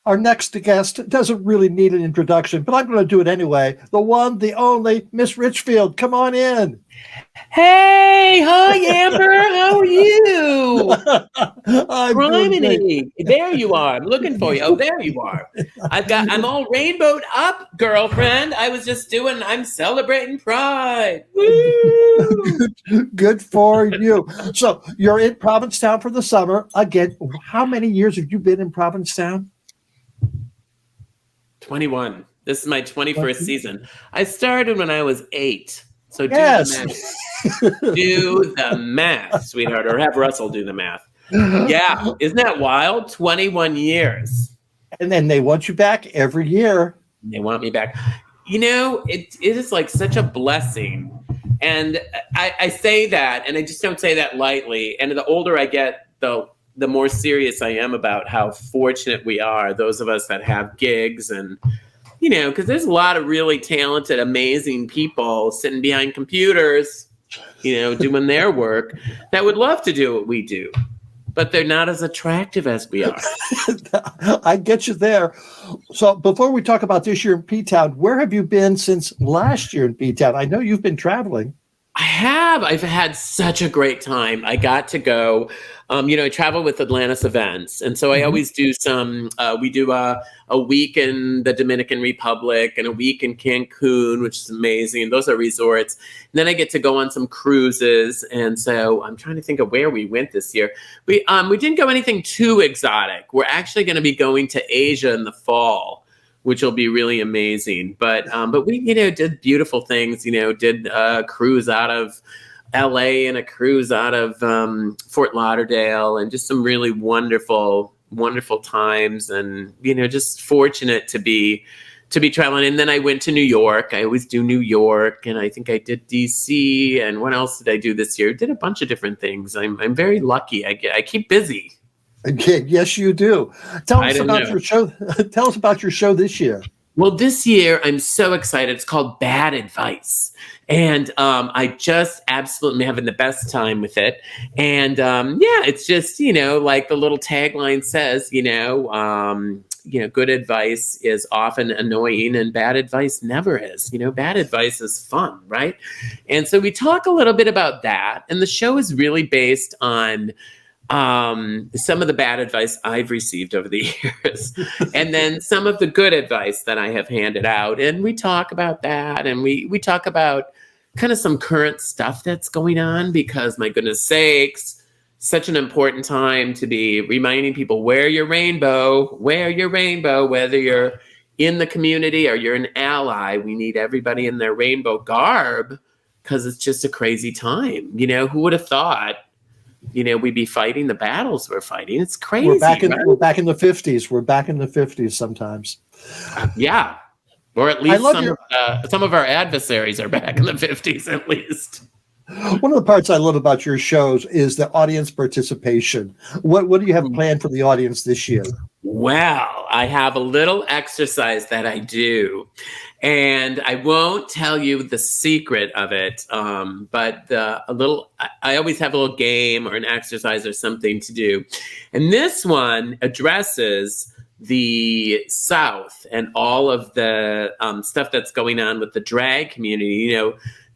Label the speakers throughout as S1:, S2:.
S1: Our next guest doesn't really need an introduction, but I'm going to do it anyway. The one, the only, Miss Richfield. Come on in.
S2: Hey, hi, Amber. How are you?
S1: I'm doing great.
S2: Criminy. There you are. I'm looking for you. Oh, there you are. I'm all rainbowed up, girlfriend. I'm celebrating Pride. Woo!
S1: Good for you. So you're in Provincetown for the summer. Again, how many years have you been in Provincetown?
S2: 21. This is my 21st season. I started when I was 8. So do
S1: Yes.
S2: the math. Do the math, sweetheart, or have Russell do the math. Yeah. Isn't that wild? 21 years.
S1: And then they want you back every year.
S2: They want me back. You know, it is like such a blessing. And I say that, and I just don't say that lightly. And the older I get, the more serious I am about how fortunate we are, those of us that have gigs and, you know, because there's a lot of really talented, amazing people sitting behind computers, you know, doing their work that would love to do what we do, but they're not as attractive as we are.
S1: I get you there. So before we talk about this year in P-Town, where have you been since last year in P-Town? I know you've been traveling.
S2: I have. I've had such a great time. I got to go, I travel with Atlantis Events. And so I always do we do a week in the Dominican Republic and a week in Cancun, which is amazing. Those are resorts. And then I get to go on some cruises. And so I'm trying to think of where we went this year. We didn't go anything too exotic. We're actually going to be going to Asia in the fall, which will be really amazing. But we, did beautiful things, did a cruise out of LA and a cruise out of Fort Lauderdale, and just some really wonderful, wonderful times, and, just fortunate to be traveling. And then I went to New York. I always do New York, and I think I did DC. And what else did I do this year? Did a bunch of different things. I'm very lucky. I keep busy.
S1: Yes, you do. Tell us about your show. Tell us about your show this year.
S2: Well, this year I'm so excited. It's called Bad Advice, and I just absolutely having the best time with it. And it's just like the little tagline says, good advice is often annoying, and bad advice never is. Bad advice is fun, right? And so we talk a little bit about that, and the show is really based on some of the bad advice I've received over the years, and then some of the good advice that I have handed out. And we talk about that, and we talk about kind of some current stuff that's going on, because my goodness sakes, such an important time to be reminding people, wear your rainbow, whether you're in the community or you're an ally. We need everybody in their rainbow garb, because it's just a crazy time. Who would have thought we'd be fighting the battles we're fighting? It's crazy.
S1: We're back in the 50s. We're back in the 50s sometimes.
S2: Yeah. Or at least some of our adversaries are back in the 50s at least.
S1: One of the parts I love about your shows is the audience participation. What do you have planned for the audience this year?
S2: Well, I have a little exercise that I do, and I won't tell you the secret of it, but I always have a little game or an exercise or something to do. And this one addresses the South and all of the stuff that's going on with the drag community.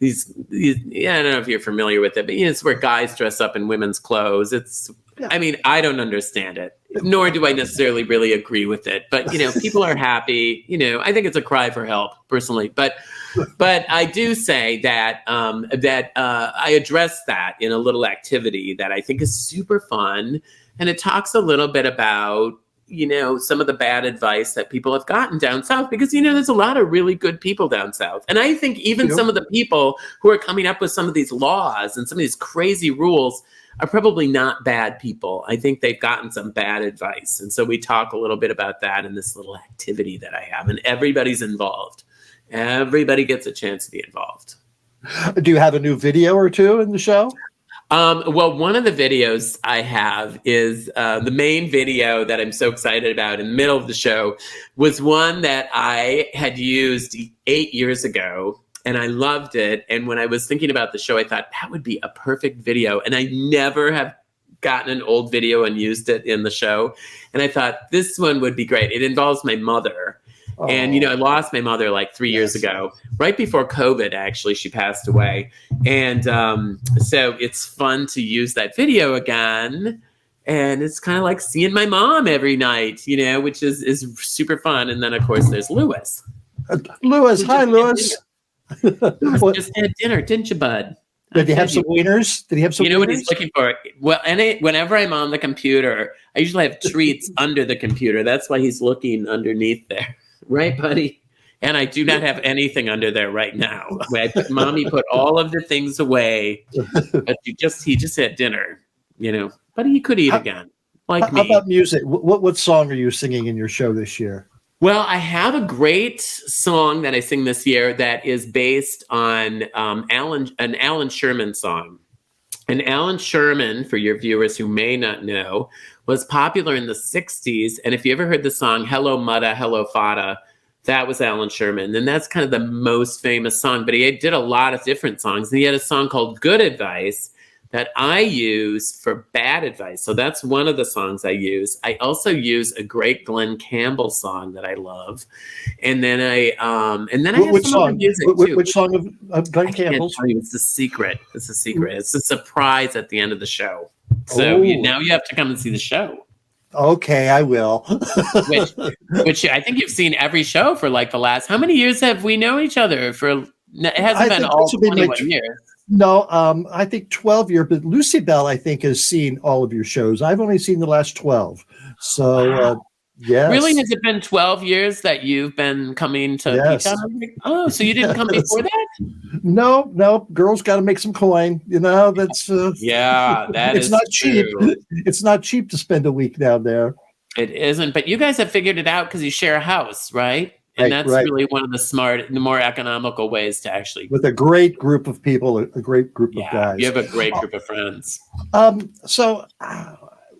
S2: These I don't know if you're familiar with it, but it's where guys dress up in women's clothes. I don't understand it, nor do I necessarily really agree with it. But, people are happy. I think it's a cry for help, personally. But I do say that I address that in a little activity that I think is super fun. And it talks a little bit about, some of the bad advice that people have gotten down South, because, there's a lot of really good people down South. And I think even some of the people who are coming up with some of these laws and some of these crazy rules are probably not bad people. I think they've gotten some bad advice. And so we talk a little bit about that in this little activity that I have, and everybody's involved. Everybody gets a chance to be involved.
S1: Do you have a new video or two in the show?
S2: Well, one of the videos I have is the main video that I'm so excited about in the middle of the show was one that I had used 8 years ago, and I loved it. And when I was thinking about the show, I thought that would be a perfect video. And I never have gotten an old video and used it in the show. And I thought this one would be great. It involves my mother. And, I lost my mother like 3 years ago, right before COVID, actually, she passed away. And so it's fun to use that video again. And it's kind of like seeing my mom every night, which is super fun. And then, of course, there's Lewis.
S1: Lewis. Hi, Lewis.
S2: Lewis just had dinner, didn't you, bud?
S1: Did he have some wieners? Did he have some wieners?
S2: What he's looking for? Well, whenever I'm on the computer, I usually have treats under the computer. That's why he's looking underneath there. Right, buddy? And I do not have anything under there right now. Mommy put all of the things away, but he just had dinner, but he could eat again, like me.
S1: How about music? What song are you singing in your show this year?
S2: Well, I have a great song that I sing this year that is based on an Alan Sherman song. And Alan Sherman, for your viewers who may not know, was popular in the 60s. And if you ever heard the song, Hello Mutta, Hello Fata, that was Alan Sherman. And that's kind of the most famous song. But he did a lot of different songs. And he had a song called Good Advice that I use for bad advice. So that's one of the songs I use. I also use a great Glenn Campbell song that I love. And then I have some other music too.
S1: Which song of Glenn Campbell's?
S2: It's a secret. It's a secret. It's a surprise at the end of the show. So now you have to come and see the show.
S1: Okay, I will.
S2: which I think you've seen every show for like the last. How many years have we known each other? It hasn't been all 21 years.
S1: No, I think 12 years, but Lucy Bell, I think, has seen all of your shows. I've only seen the last 12. So, yes.
S2: Really? Has it been 12 years that you've been coming to P-Town? Oh, so you didn't come before that?
S1: No. Girls got to make some coin. That's...
S2: it's
S1: not
S2: true.
S1: Cheap. It's not cheap to spend a week down there.
S2: It isn't, but you guys have figured it out because you share a house, right? And that's really one of the more economical ways to actually... With
S1: a great group of people, a great group of guys.
S2: You have a great group of friends.
S1: So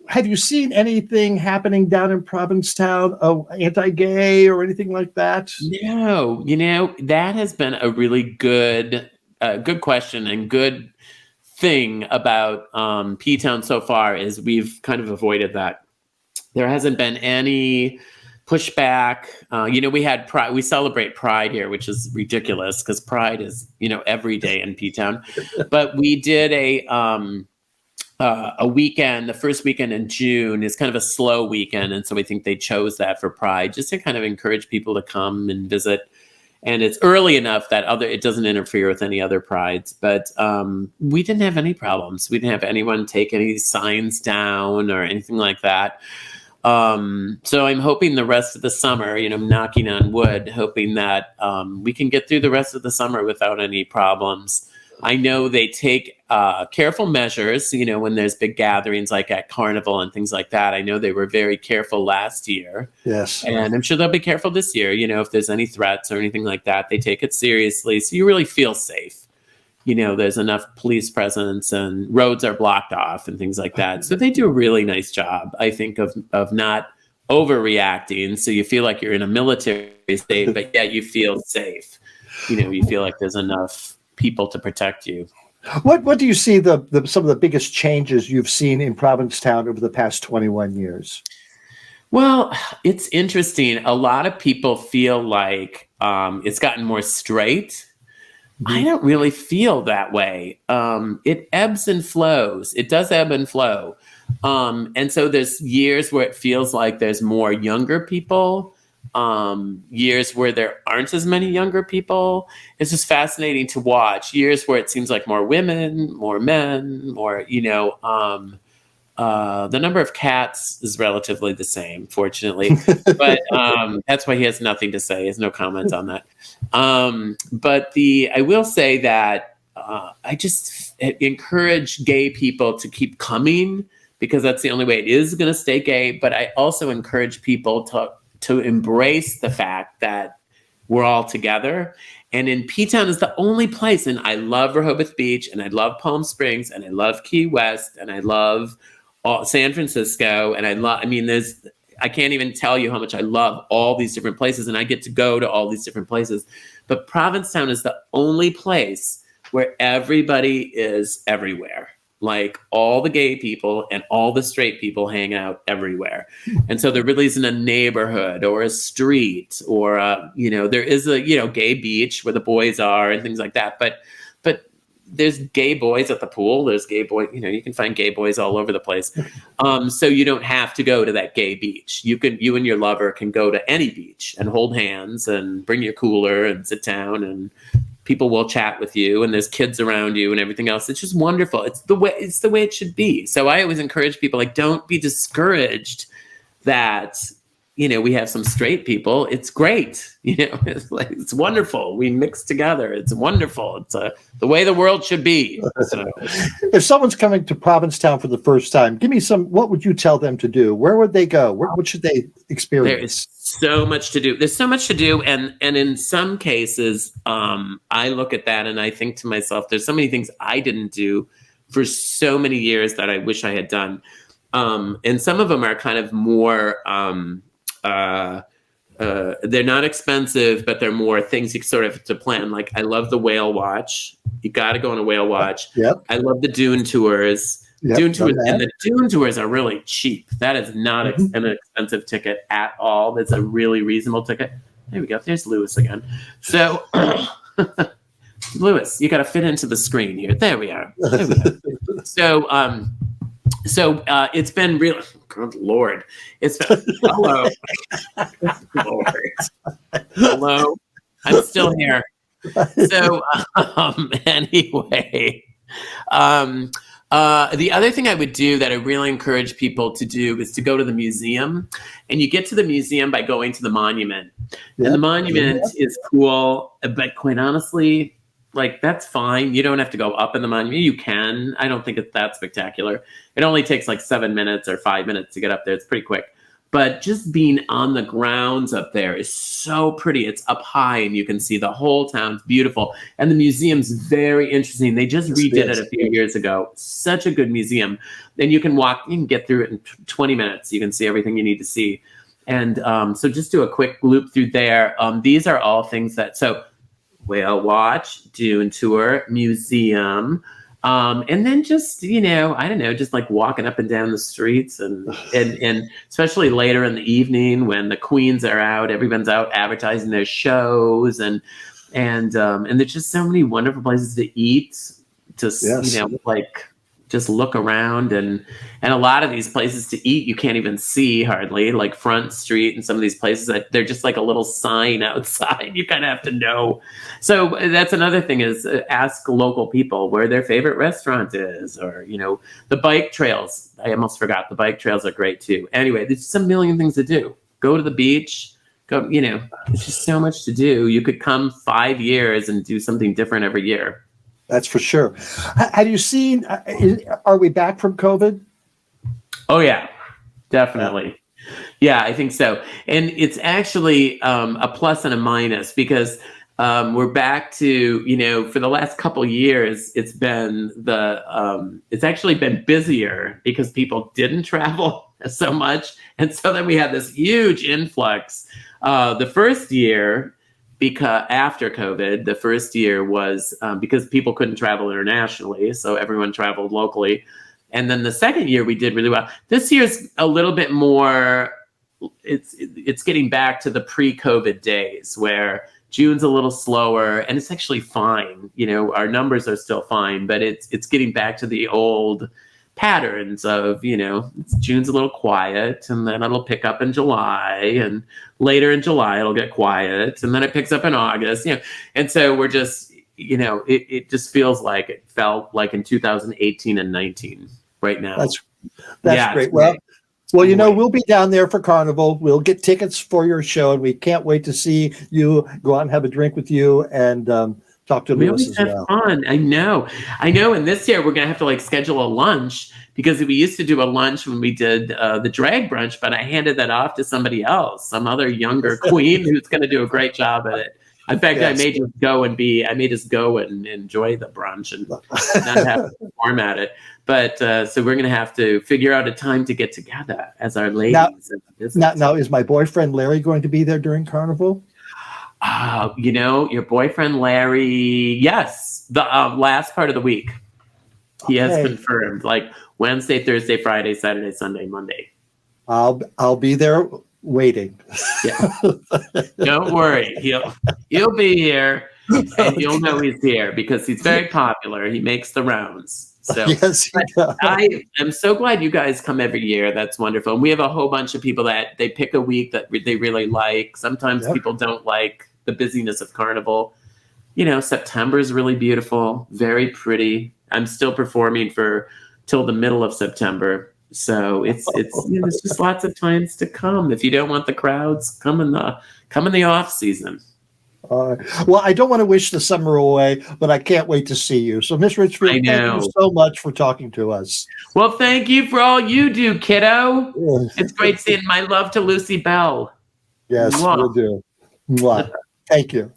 S1: have you seen anything happening down in Provincetown, anti-gay or anything like that?
S2: No. That has been a really good question and good thing about P-Town so far is we've kind of avoided that. There hasn't been any... pushback. We had Pride. We celebrate Pride here, which is ridiculous because Pride is, every day in P-Town. But we did a weekend. The first weekend in June is kind of a slow weekend, and so we think they chose that for Pride just to kind of encourage people to come and visit. And it's early enough that it doesn't interfere with any other prides. But we didn't have any problems. We didn't have anyone take any signs down or anything like that. So I'm hoping the rest of the summer, knocking on wood, hoping that we can get through the rest of the summer without any problems. I know they take careful measures, when there's big gatherings like at Carnival and things like that. I know they were very careful last year.
S1: Yes.
S2: And I'm sure they'll be careful this year. If there's any threats or anything like that, they take it seriously. So you really feel safe. There's enough police presence and roads are blocked off and things like that. So they do a really nice job, I think, of not overreacting. So you feel like you're in a military state, but yet you feel safe. You feel like there's enough people to protect you.
S1: What do you see some of the biggest changes you've seen in Provincetown over the past 21 years?
S2: Well, it's interesting. A lot of people feel like it's gotten more straight. I don't really feel that way. It ebbs and flows. It does ebb and flow. And so there's years where it feels like there's more younger people, years where there aren't as many younger people. It's just fascinating to watch. Years where it seems like more women, more men, more, the number of cats is relatively the same, fortunately, but that's why he has nothing to say. He has no comment on that. But I will say that I just encourage gay people to keep coming because that's the only way it is going to stay gay. But I also encourage people to embrace the fact that we're all together. And in P-Town is the only place, and I love Rehoboth Beach, and I love Palm Springs, and I love Key West, and I love San Francisco, and I can't even tell you how much I love all these different places, and I get to go to all these different places. But Provincetown is the only place where everybody is everywhere. like all the gay people and all the straight people hang out everywhere. And so there really isn't a neighborhood or a street or there is a, gay beach where the boys are and things like that. But there's gay boys at the pool. There's gay boy, you can find gay boys all over the place. So you don't have to go to that gay beach. You and your lover can go to any beach and hold hands and bring your cooler and sit down, and people will chat with you, and there's kids around you and everything else. It's just wonderful. It's the way it should be. So I always encourage people, like, don't be discouraged that, we have some straight people. It's great. It's wonderful. We mix together. It's wonderful. It's the way the world should be. So.
S1: If someone's coming to Provincetown for the first time, what would you tell them to do? Where would they go? What should they experience?
S2: There is so much to do. There's so much to do. And in some cases, I look at that and I think to myself, there's so many things I didn't do for so many years that I wish I had done. And some of them are kind of more, they're not expensive, but they're more things you sort of have to plan. Like, I love the whale watch. You got to go on a whale watch.
S1: Yep.
S2: I love the dune tours.
S1: Yep,
S2: Dune tours, and the dune tours are really cheap. That is not an expensive ticket at all. That's a really reasonable ticket. There we go. There's Lewis again. So, Lewis, you got to fit into the screen here. There we are. So, it's been real. Good Lord. It's been, hello. Lord. Hello. I'm still here. So, anyway, the other thing I would do that I really encourage people to do is to go to the museum. And you get to the museum by going to the monument. Yep. And the monument is cool, but quite honestly, like, that's fine. You don't have to go up in the monument. You can. I don't think it's that spectacular. It only takes like 7 minutes or 5 minutes to get up there. It's pretty quick. But just being on the grounds up there is so pretty. It's up high and you can see the whole town. It's beautiful. And the museum's very interesting. They just redid it a few years ago. Such a good museum. Then you can get through it in 20 minutes. You can see everything you need to see. And so just do a quick loop through there. These are all things so whale watch, dune tour, museum, and then just, I don't know, just like walking up and down the streets and especially later in the evening when the queens are out, everyone's out advertising their shows and there's just so many wonderful places to eat, just look around and a lot of these places to eat you can't even see hardly, like Front Street and some of these places that they're just like a little sign outside. You kind of have to know. So that's another thing is ask local people where their favorite restaurant is, or the bike trails. I almost forgot, the bike trails are great too. Anyway, there's just a million things to do. Go to the beach. Go. There's just so much to do. You could come 5 years and do something different every year.
S1: That's for sure. Have you seen, are we back from COVID?
S2: Oh, yeah, definitely. Yeah, I think so. And it's actually a plus and a minus because we're back to, for the last couple years, it's actually been busier because people didn't travel so much. And so then we had this huge influx. The first year, because after COVID, the first year was because people couldn't travel internationally, so everyone traveled locally. And then the second year we did really well. This year's a little bit more, it's getting back to the pre-COVID days where June's a little slower and it's actually fine. Our numbers are still fine, but it's getting back to the old patterns of, June's a little quiet and then it'll pick up in July and later in July it'll get quiet and then it picks up in August, and so we're just, it just feels like it felt like in 2018 and 19 right now.
S1: That's great. Well, we'll be down there for Carnival. We'll get tickets for your show and we can't wait to see you, go out and have a drink with you and talk to Lewis as well.
S2: Fun. I know. And this year we're going to have to schedule a lunch because we used to do a lunch when we did the drag brunch, but I handed that off to somebody else, some other younger queen who's going to do a great job at it. In fact, I may just go and enjoy the brunch and not have to perform at it. But so we're going to have to figure out a time to get together as our ladies.
S1: Now, is my boyfriend Larry going to be there during Carnival?
S2: Your boyfriend Larry, yes, the last part of the week. He has
S1: Okay.
S2: confirmed, like Wednesday, Thursday, Friday, Saturday, Sunday, Monday.
S1: I'll be there waiting.
S2: Yeah. Don't worry. He'll be here, and you'll know he's here because he's very popular. He makes the rounds. So
S1: Yes, he does.
S2: I am so glad you guys come every year. That's wonderful. And we have a whole bunch of people that they pick a week that they really like. Sometimes people don't like the busyness of Carnival. You know, September is really beautiful, very pretty. I'm still performing till the middle of September. So it's there's just lots of times to come. If you don't want the crowds, come in the off season.
S1: Well, I don't want to wish the summer away, but I can't wait to see you. So, Miss Richfield, thank you so much for talking to us.
S2: Well, thank you for all you do, kiddo. It's great seeing my love to Lucy Bell.
S1: Yes, we'll do. Mwah. Thank you.